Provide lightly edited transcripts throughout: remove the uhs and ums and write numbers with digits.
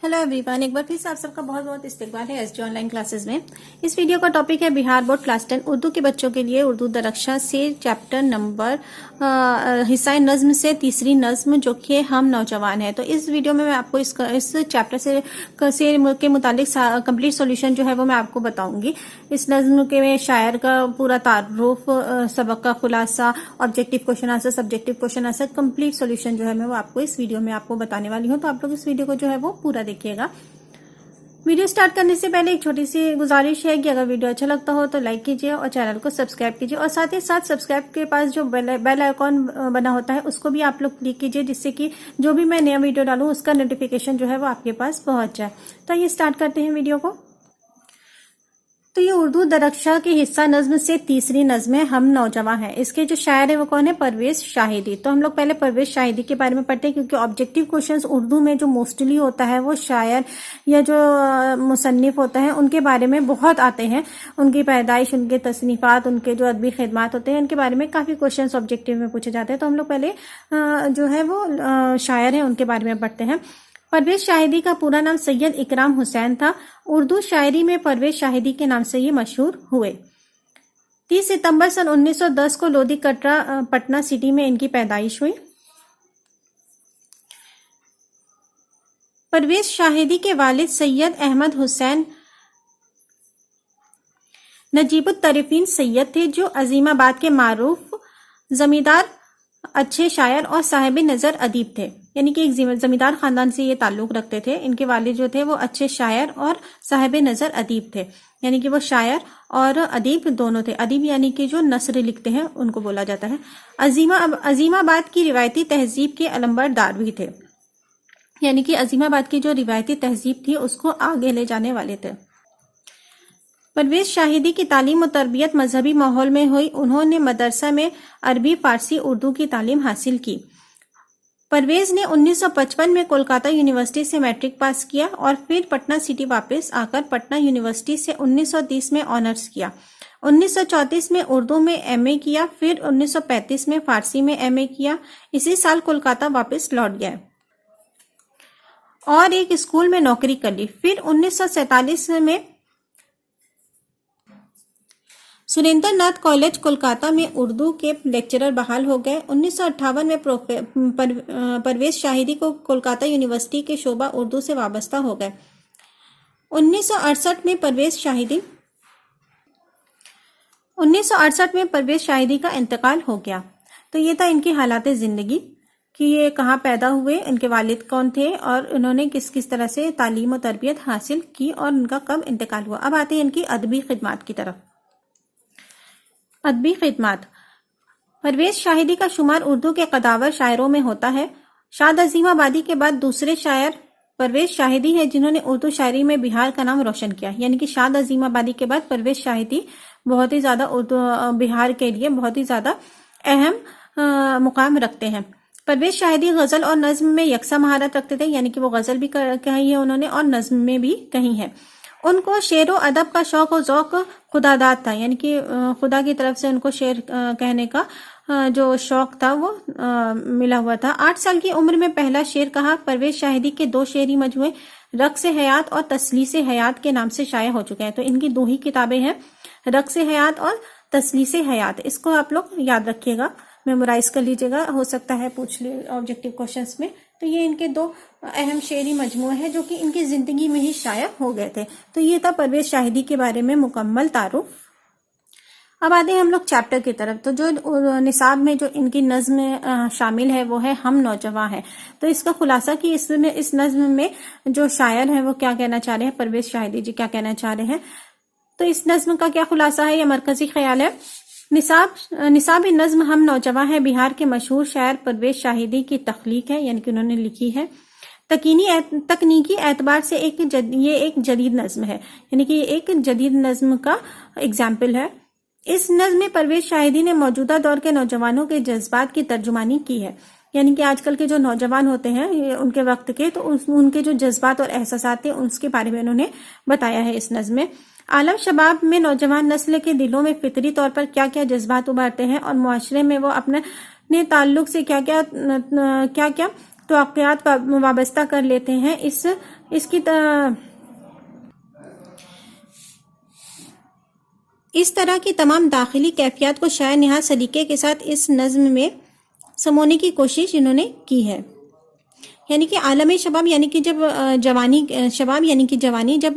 Hello everyone, एक बार फिर से आप सबका बहुत बहुत इस्तकबाल है एसजी ऑनलाइन क्लासेस में। इस वीडियो का टॉपिक है बिहार बोर्ड क्लास 10 उर्दू के बच्चों के लिए उर्दू दरक्षा से चैप्टर नंबर हिस्सा नज्म से तीसरी नज्म जो कि हम नौजवान है। तो इस वीडियो में मैं आपको इस चैप्टर से के मुतालिक कंप्लीट सॉल्यूशन जो है वो मैं आपको बताऊंगी। इस नज्म के में शायर का पूरा तारुफ, सबक का खुलासा, objective question answer, subjective question answer, complete solution जो है मैं वो आपको इस वीडियो में आपको बताने वाली हूँ। तो आप लोग इस वीडियो को जो है वो पूरा देखिएगा। वीडियो स्टार्ट करने से पहले एक छोटी सी गुजारिश है कि अगर वीडियो अच्छा लगता हो तो लाइक कीजिए और चैनल को सब्सक्राइब कीजिए, और साथ ही साथ सब्सक्राइब के पास जो बेल आइकॉन बना होता है उसको भी आप लोग क्लिक कीजिए, जिससे कि जो भी मैं नया वीडियो डालूं उसका नोटिफिकेशन जो है वो आपके पास पहुंच जाए। तो ये स्टार्ट करते हैं वीडियो को। तो ये उर्दू दरक्षा के हिस्सा नज्म से तीसरी नज्म है हम नौजवान है। इसके जो शायर है वो कौन है? परवेज शाहिदी। तो हम लोग पहले परवेज शाहिदी के बारे में पढ़ते हैं, क्योंकि ऑब्जेक्टिव क्वेश्चंस उर्दू में जो मोस्टली होता है वो शायर या जो मुसन्निफ होता है उनके बारे में बहुत आते हैं। उनकी पैदाइश, उनके तसनीफात, उनके जो अदबी खिदमात होते हैं, उनके बारे में काफी क्वेश्चन ऑब्जेक्टिव में पूछे जाते हैं। तो हम लोग पहले जो है वो शायर है उनके बारे में पढ़ते हैं। परवेज शाहिदी का पूरा नाम सैयद इकराम हुसैन था। उर्दू शायरी में परवेज शाहिदी के नाम से ये मशहूर हुए। 30 सितंबर सन 1910 को लोधी कटरा पटना सिटी में इनकी पैदाइश हुई। परवेज शाहिदी के वालिद सैयद अहमद हुसैन नजीबुत तरीफीन सैयद थे, जो अजीमाबाद के मारूफ जमींदार, अच्छे शायर और साहिब नजर अदीब थे। यानी कि एक जमींदार खानदान से ये ताल्लुक रखते थे। इनके वालिद जो थे वो अच्छे शायर और साहिब नजर अदीब थे। यानी कि वो शायर और अदीब दोनों थे। अदीब यानी कि जो नस्र लिखते हैं उनको बोला जाता है। अजीमाबाद की रिवायती तहजीब के अलंबरदार भी थे। यानी कि अजीमाबाद की जो रिवायती तहजीब थी उसको आगे ले जाने वाले थे। परवेज शाहिदी की तालीम और तरबियत मजहबी माहौल में हुई। उन्होंने मदरसा में अरबी, फारसी, उर्दू की तालीम हासिल की। परवेज ने 1955 में कोलकाता यूनिवर्सिटी से मैट्रिक पास किया और फिर पटना सिटी वापस आकर पटना यूनिवर्सिटी से 1930 में ऑनर्स किया। 1934 में उर्दू में एमए किया, फिर 1935 में फारसी में एमए किया। इसी साल कोलकाता वापस लौट गए और एक स्कूल में नौकरी कर ली। फिर 1947 में सुरेंद्र नाथ कॉलेज कोलकाता में उर्दू के लेक्चरर बहाल हो गए। 1958 में परवेज शाहिदी को कोलकाता यूनिवर्सिटी के शोबा उर्दू से वाबस्ता हो गए। 1968 में परवेज शाहिदी का इंतकाल हो गया। तो ये था इनकी हालात जिंदगी कि ये कहाँ पैदा हुए, इनके वालिद कौन थे और उन्होंने किस किस तरह से तालीम और तरबियत हासिल की और उनका कब इंतकाल हुआ। अब आते हैं इनकी अदबी खिदमात की तरफ। अदबी खिदमात। परवेज शाहिदी का शुमार उर्दू के कदावर शायरों में होता है। शाद अजीमाबादी के बाद दूसरे शायर परवेज शाहिदी है, जिन्होंने उर्दू शायरी में बिहार का नाम रोशन किया। यानी कि शाद अजीमाबादी के बाद परवेज शाहिदी बहुत ही ज्यादा उर्दू बिहार के लिए बहुत ही ज्यादा अहम मुकाम रखते हैं। परवेज शाहिदी गजल और नज्म में यकसा महारत रखते थे। यानी कि वो गजल भी कही है उन्होंने और नज्म में भी कही है। उनको शेर व अदब का शौक और ज़ौक खुदादाद था। यानी कि खुदा की तरफ से उनको शेर कहने का जो शौक था वो मिला हुआ था। 8 साल की उम्र में पहला शेर कहा। परवेज शाहिदी के 2 शेरी मजमूए रक्स हयात और तसलीस हयात के नाम से शाया हो चुके हैं। तो इनकी 2 ही किताबें हैं, रक्स हयात और तसलीस हयात। इसको आप लोग याद रखिएगा, मेमोराइज कर लीजिएगा, हो सकता है पूछ ले ऑब्जेक्टिव क्वेश्चंस में। तो ये इनके 2 अहम शेरी मजमूए हैं जो कि इनकी जिंदगी में ही शाया हो गए थे। तो ये था परवेज शाहिदी के बारे में मुकम्मल तारुफ। अब आते हैं हम लोग चैप्टर की तरफ। तो जो निसाब में जो इनकी नज्म शामिल है वो है हम नौजवान है। तो इसका खुलासा कि इस नज्म में जो शायर है वो क्या कहना चाह रहे हैं, परवेज शाहिदी जी क्या कहना चाह रहे हैं। तो इस नज्म का क्या खुलासा है या मरकजी ख्याल है। निसाब नज्म हम नौजवान है बिहार के मशहूर शायर परवेज शाहिदी की तख्लीक है। यानी कि उन्होंने लिखी है। तकनीकी एतबार से ये एक जदीद नज्म है। यानी कि ये एक जदीद नज्म का एग्जाम्पल है। इस नज्म में परवेज शाहिदी ने मौजूदा दौर के नौजवानों के जज्बात की तर्जुमानी की है। यानी कि आजकल के जो नौजवान होते हैं उनके वक्त के, तो उनके जो जज्बात और एहसासात थे उसके बारे में उन्होंने बताया है इस नज्म में। आलम शबाब में नौजवान नस्ल के दिलों में फितरी तौर पर क्या क्या जज्बात उभरते हैं और मुआशरे में वो अपने ताल्लुक से क्या क्या तवक्कुआत वाबस्ता कर लेते हैं। इस तरह की तमाम दाखिली कैफियत को शायर निहायत सलीके के साथ इस नज्म में समोने की कोशिश इन्होंने की है। यानी कि आलम शबाब यानी कि जब जवानी, शबाब यानी कि जवानी, जब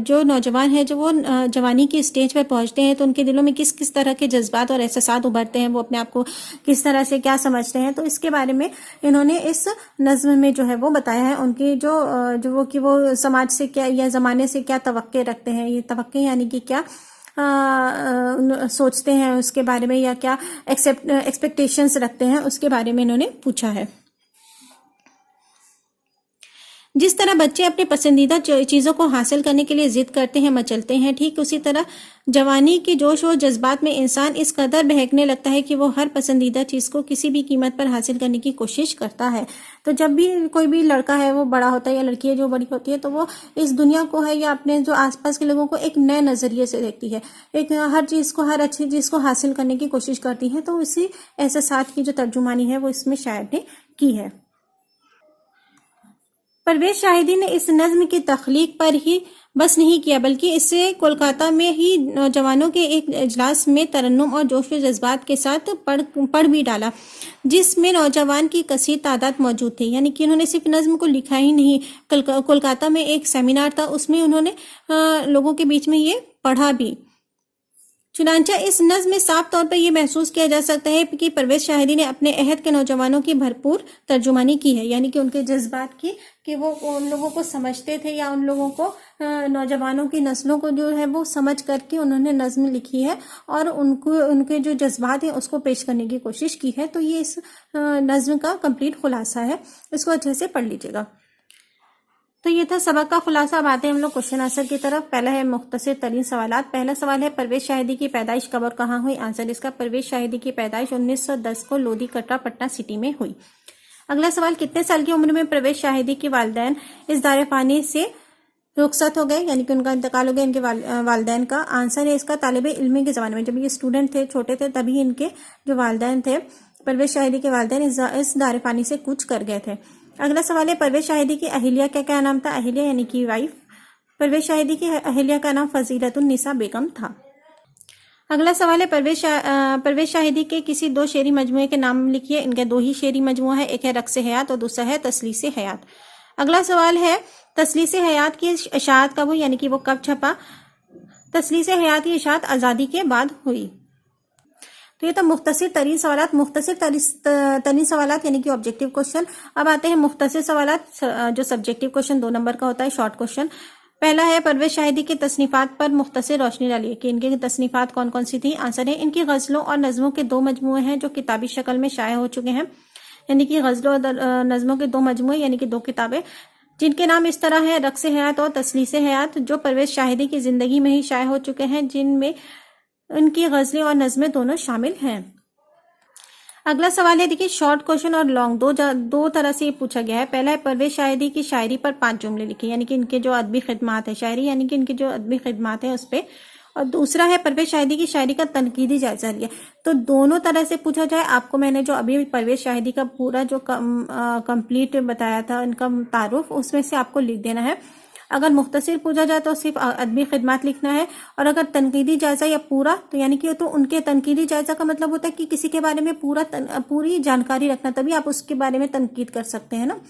जो नौजवान है जब वो जवानी की स्टेज पर पहुंचते हैं तो उनके दिलों में किस किस तरह के जज्बात और एहसासात उभरते हैं, वो अपने आप को किस तरह से क्या समझते हैं, तो इसके बारे में इन्होंने इस नज्म में जो है वो बताया है। उनकी वो समाज से क्या या ज़माने से क्या तवक्के रखते हैं, ये तवक्के यानी कि क्या सोचते हैं उसके बारे में, या क्या एक्सपेक्टेशंस रखते हैं उसके बारे में इन्होंने पूछा है। जिस तरह बच्चे अपने पसंदीदा चीज़ों को हासिल करने के लिए जिद करते हैं, मचलते हैं, ठीक उसी तरह जवानी के जोश और जज्बात में इंसान इस कदर बहकने लगता है कि वो हर पसंदीदा चीज़ को किसी भी कीमत पर हासिल करने की कोशिश करता है। तो जब भी कोई भी लड़का है वो बड़ा होता है या लड़की है जो बड़ी होती है, तो वो इस दुनिया को है या अपने जो आसपास के लोगों को एक नए नज़रिए से देखती है, एक हर चीज़ को, हर अच्छी चीज़ को हासिल करने की कोशिश करती है। तो इसी एहसासात की जो तर्जुमानी है वो इसमें शायर ने की है। परवेज शाहिदी ने इस नज्म की तख्लीक पर ही बस नहीं किया, बल्कि इसे कोलकाता में ही नौजवानों के एक इजलास में तरन्नुम और जोश व जज्बात के साथ पढ़ भी डाला, जिसमें नौजवान की कसीर तादाद मौजूद थी। यानी कि उन्होंने सिर्फ नज्म को लिखा ही नहीं, कोलकाता में एक सेमिनार था, उसमें उन्होंने लोगों के बीच में ये पढ़ा भी। चुनांचा इस नज्म में साफ तौर पर यह महसूस किया जा सकता है कि परवेज शाहिदी ने अपने अहद के नौजवानों की भरपूर तर्जुमानी की है, यानी कि उनके जज्बात की, कि वो उन लोगों को समझते थे या उन लोगों को, नौजवानों की नस्लों को जो है वो समझ करके उन्होंने नज्म लिखी है और उनके जो जज्बात हैं उसको पेश करने की कोशिश की है। तो ये इस नज्म का कंप्लीट खुलासा है, इसको अच्छे से पढ़ लीजिएगा। तो ये था सबक का खुलासा। अब आते हैं हम लोग क्वेश्चन आंसर की तरफ। पहला है मुख्तसर तरीन सवालात। पहला सवाल है परवेज शाहिदी की पैदाइश कब और कहाँ हुई। आंसर इसका परवेज शाहिदी की पैदाइश 1910 को लोधी कटरा पटना सिटी में हुई। अगला सवाल, कितने साल की उम्र में परवेज शाहिदी के वालिदैन इस दारफ़ानी से रुखसत हो गए, यानी कि उनका इंतकाल हो गया इनके वालिदैन का। आंसर है इसका तालिब इल्मी के ज़माने में, जब ये स्टूडेंट थे, छोटे थे, तभी इनके जो वालिदैन थे, परवेज शाहिदी के वालिदैन इस दारफ़ानी से कूच कर गए थे। अगला सवाल है परवेज शाहिदी की अहिलिया का क्या नाम था। अहिलिया यानी कि वाइफ। परवेज शाहिदी की अहिलिया का नाम फजीलतुन्निसा बेगम था। अगला सवाल है परवेज शाहिदी के किसी दो शेरी मजमूए के नाम लिखिए। इनके दो ही शेरी मजमूआ है, एक है रक्स हयात और दूसरा है तसलीस हयात। अगला सवाल है तसलीस हयात की इशाअत कब हुई, यानी कि वो कब छपा। तसलीस हयात की इशाअत आज़ादी के बाद हुई। तो ये तो मुख्तसर तरीन सवालात। मुख्तसर तरीन सवालात यानी कि ऑब्जेक्टिव क्वेश्चन। अब आते हैं मुख्तसर सवालात, जो सब्जेक्टिव क्वेश्चन 2 नंबर का होता है, शॉर्ट क्वेश्चन। पहला है परवेज शाहिदी की तसनीफात पर मुख्तसर रोशनी डालिए कि इनकी तसनीफात कौन कौन सी थी। आंसर है इनकी गज़लों और नज़मों के 2 मजमूए हैं जो किताबी शक्ल में शाया हो चुके हैं, यानी कि गज़लों और नज़मों के 2 मजमूए यानी कि 2 किताबें, जिनके नाम इस तरह है रक्स हयात और तसलीस हयात, जो परवेज शाहिदी की जिंदगी में ही शाया हो चुके हैं, जिनमें उनकी गज़लें और नज़में दोनों शामिल हैं। अगला सवाल है, देखिए शॉर्ट क्वेश्चन और लॉन्ग दो तरह से ये पूछा गया है। पहला है परवेज शाहिदी की शायरी पर 5 जुमले लिखे, यानी कि इनके जो अदबी खिदमात है, शायरी यानी कि इनकी जो अदबी खिदमात है उस पर। और दूसरा है परवेज शाहिदी की शायरी का तनकीदी जायजा लिया। तो दोनों तरह से पूछा जाए, आपको मैंने जो अभी परवेज शाहिदी का पूरा जो कंप्लीट बताया था इनका तारुफ, उसमें से आपको लिख देना है। अगर मुख्तसर पूछा जाए तो सिर्फ अदबी खिदमात लिखना है, और अगर तनकीदी जायजा या पूरा, तो यानी कि तो उनके तनकीदी जायजा का मतलब होता है कि किसी के बारे में पूरी जानकारी रखना, तभी आप उसके बारे में तनकीद कर सकते हैं ना।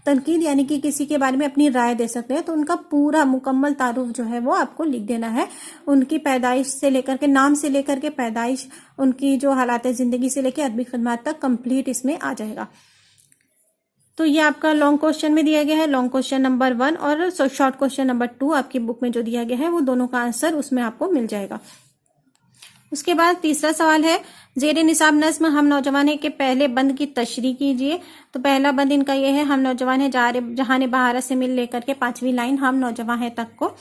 तनकीद यानी कि किसी के बारे में अपनी राय दे सकते हैं, तो उनका पूरा मुकम्मल तारुफ जो है वो आपको लिख देना है। उनकी पैदाइश से लेकर के, नाम से लेकर के पैदाइश, उनकी जो हालात ज़िंदगी से लेकर अदबी खिदमात तक कंप्लीट इसमें आ जाएगा। तो ये आपका लॉन्ग क्वेश्चन में दिया गया है, लॉन्ग क्वेश्चन नंबर 1 और शॉर्ट क्वेश्चन नंबर 2 आपकी बुक में जो दिया गया है वो दोनों का आंसर उसमें आपको मिल जाएगा। उसके बाद तीसरा सवाल है, जेर निसाब नज्म हम नौजवान है के पहले बंद की तशरीह कीजिए। तो पहला बंद इनका ये है, हम नौजवान है जहां बहारा से मिल लेकर के 5वीं लाइन हम नौजवान है तक को।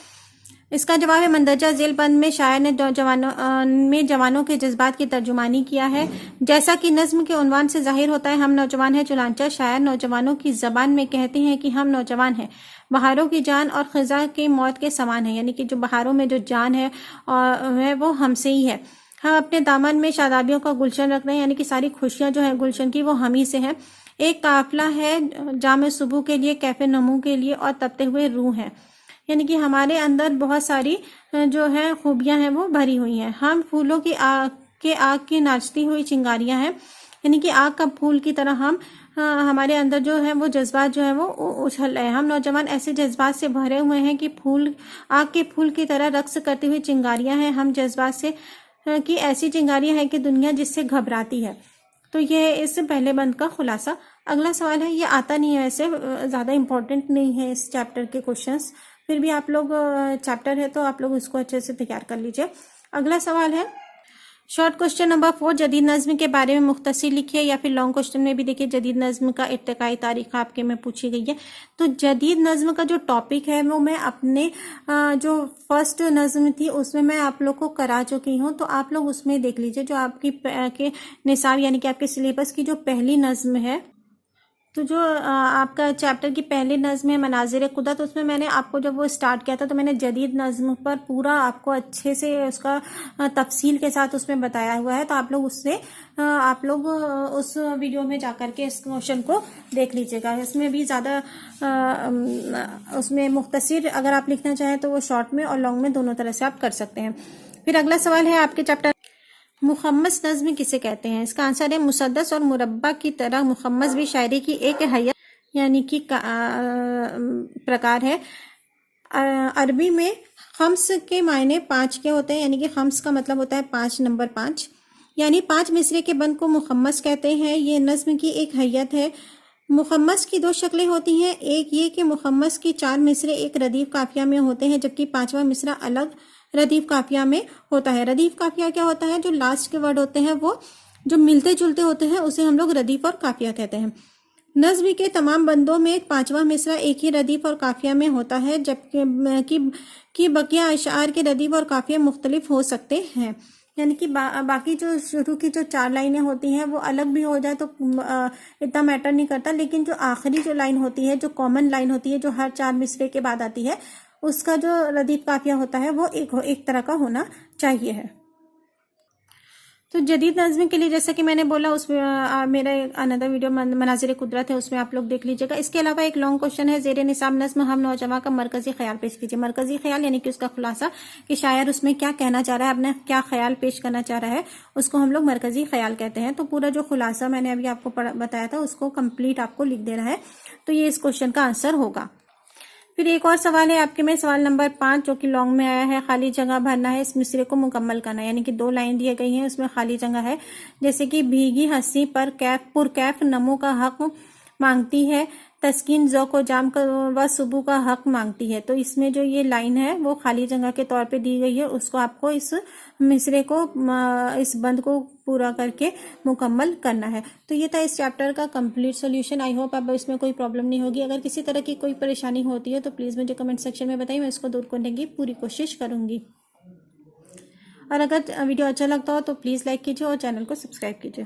इसका जवाब है मंदरजा झेल बंद में शायर ने जवानों के जज्बात की तर्जुमानी किया है। जैसा कि नज्म के उन्वान से जाहिर होता है, हम नौजवान हैं, चुनांचा शायर नौजवानों की जबान में कहते हैं कि हम नौजवान हैं, बहारों की जान और खिजा की मौत के समान है, यानी कि जो बहारों में जो जान है और वो हमसे ही है। हम अपने दामन में शादाबियों का गुलशन रख रहे हैं, यानी कि सारी खुशियां जो है गुलशन की वो हम ही से है। एक काफिला है जामे सुबह के लिए, कैफे नमू के लिए और तपते हुए रूह है। यानी कि हमारे अंदर बहुत सारी जो है खूबियां हैं वो भरी हुई हैं। हम फूलों की आग की नाचती हुई चिंगारियां हैं, यानी कि आग का फूल की तरह हम हमारे अंदर जो है वो जज्बात जो है वो उछल रहे हैं। हम नौजवान ऐसे जज्बात से भरे हुए हैं कि आग के फूल की तरह रक्स करती हुई चिंगारियां हैं। हम जज्बात से कि ऐसी चिंगारियां हैं कि दुनिया जिससे घबराती है। तो ये इस पहले बंद का खुलासा। अगला सवाल है, ये आता नहीं है वैसे, ज़्यादा इम्पोर्टेंट नहीं है इस चैप्टर के क्वेश्चंस, फिर भी आप लोग चैप्टर है तो आप लोग उसको अच्छे से तैयार कर लीजिए। अगला सवाल है शॉर्ट क्वेश्चन नंबर 4, जदीद नज्म के बारे में मुख्तसर लिखिए, या फिर लॉन्ग क्वेश्चन में भी देखिए जदीद नज्म का इर्तिकाई तारीख आपके में पूछी गई है। तो जदीद नज्म का जो टॉपिक है वो मैं अपने जो फर्स्ट नज्म थी उसमें मैं आप लोग को करा चुकी हूँ, तो आप लोग उसमें देख लीजिए। जो आपकी के निसाब यानी कि आपके सिलेबस की जो पहली नज्म है, तो जो आपका चैप्टर की पहली नज्म है मनाजिर कुदरत, तो उसमें मैंने आपको जब वो स्टार्ट किया था तो मैंने जदीद नज्म पर पूरा आपको अच्छे से उसका तफसील के साथ उसमें बताया हुआ है। तो आप लोग उससे आप लोग उस वीडियो में जाकर के इस क्वेश्चन को देख लीजिएगा। इसमें भी ज़्यादा उसमें मुख्तसर अगर आप लिखना चाहें तो वो शॉर्ट में और लॉन्ग में दोनों तरह से आप कर सकते हैं। फिर अगला सवाल है आपके चैप्टर मुखम्मस नज्म किसे कहते हैं। इसका आंसर है मुसद्दस और मुरब्बा की तरह मुखम्मस भी शायरी की एक हैयत यानी कि प्रकार है। अरबी में खम्स के मायने 5 के होते हैं, यानी कि खम्स का मतलब होता है 5, नंबर 5, यानी 5 मिसरे के बंद को मुखम्मस कहते हैं। ये नज्म की एक हैयत है। मुखम्मस की 2 शक्लें होती हैं, एक ये कि मुखम्मस की 4 मिसरे एक रदीफ काफिया में होते हैं, जबकि 5वां मिसरा अलग रदीफ काफिया में होता है। रदीफ काफिया क्या होता है, जो लास्ट के वर्ड होते हैं वो जो मिलते जुलते होते हैं उसे हम लोग रदीफ और काफिया कहते हैं। नज्म के तमाम बंदों में 5वां मिसरा एक ही रदीफ और काफिया में होता है, जबकि बकिया अशार के रदीफ और काफिया मुख्तलिफ हो सकते हैं। यानी कि बाकी जो शुरू की जो 4 लाइनें होती हैं वो अलग भी हो जाए तो इतना मैटर नहीं करता, लेकिन जो आखिरी जो लाइन होती है, जो कॉमन लाइन होती है, जो हर 4 मिसरे के बाद आती है, उसका जो रदीफ काफिया होता है वो एक तरह का होना चाहिए है। तो जदीद नज़्म के लिए जैसा कि मैंने बोला उसमें मेरा अनदर वीडियो मनाजिर कुदरत है, उसमें आप लोग देख लीजिएगा। इसके अलावा एक लॉन्ग क्वेश्चन है, ज़ेरे निसाब नज़्म हम नौजवान का मरकजी ख्याल पेश कीजिए। मरकजी ख्याल यानी कि उसका खुलासा, कि शायर उसमें क्या कहना चाह रहा है, अपना क्या ख्याल पेश करना चाह रहा है, उसको हम लोग मरकजी ख्याल कहते हैं। तो पूरा जो खुलासा मैंने अभी आपको बताया था उसको कंप्लीट आपको लिख देना है, तो ये इस क्वेश्चन का आंसर होगा। फिर एक और सवाल है आपके में, सवाल नंबर 5 जो कि लॉन्ग में आया है, खाली जगह भरना है, इस मिसरे को मुकम्मल करना है। यानी कि 2 लाइन दिए गई हैं, उसमें खाली जगह है, जैसे कि भीगी हंसी पर पुरकैफ नमो का हक मांगती है, तस्कीन ज़ौक़ जाम व सुबह का हक मांगती है। तो इसमें जो ये लाइन है वो खाली जगह के तौर पे दी गई है, उसको आपको इस मिसरे को इस बंद को पूरा करके मुकम्मल करना है। तो ये था इस चैप्टर का कंप्लीट सॉल्यूशन। आई होप अब इसमें कोई प्रॉब्लम नहीं होगी। अगर किसी तरह की कोई परेशानी होती है तो प्लीज़ मुझे कमेंट सेक्शन में बताइए, मैं इसको दूर करने की पूरी कोशिश करूँगी। और अगर वीडियो अच्छा लगता हो तो प्लीज़ लाइक कीजिए और चैनल को सब्सक्राइब कीजिए।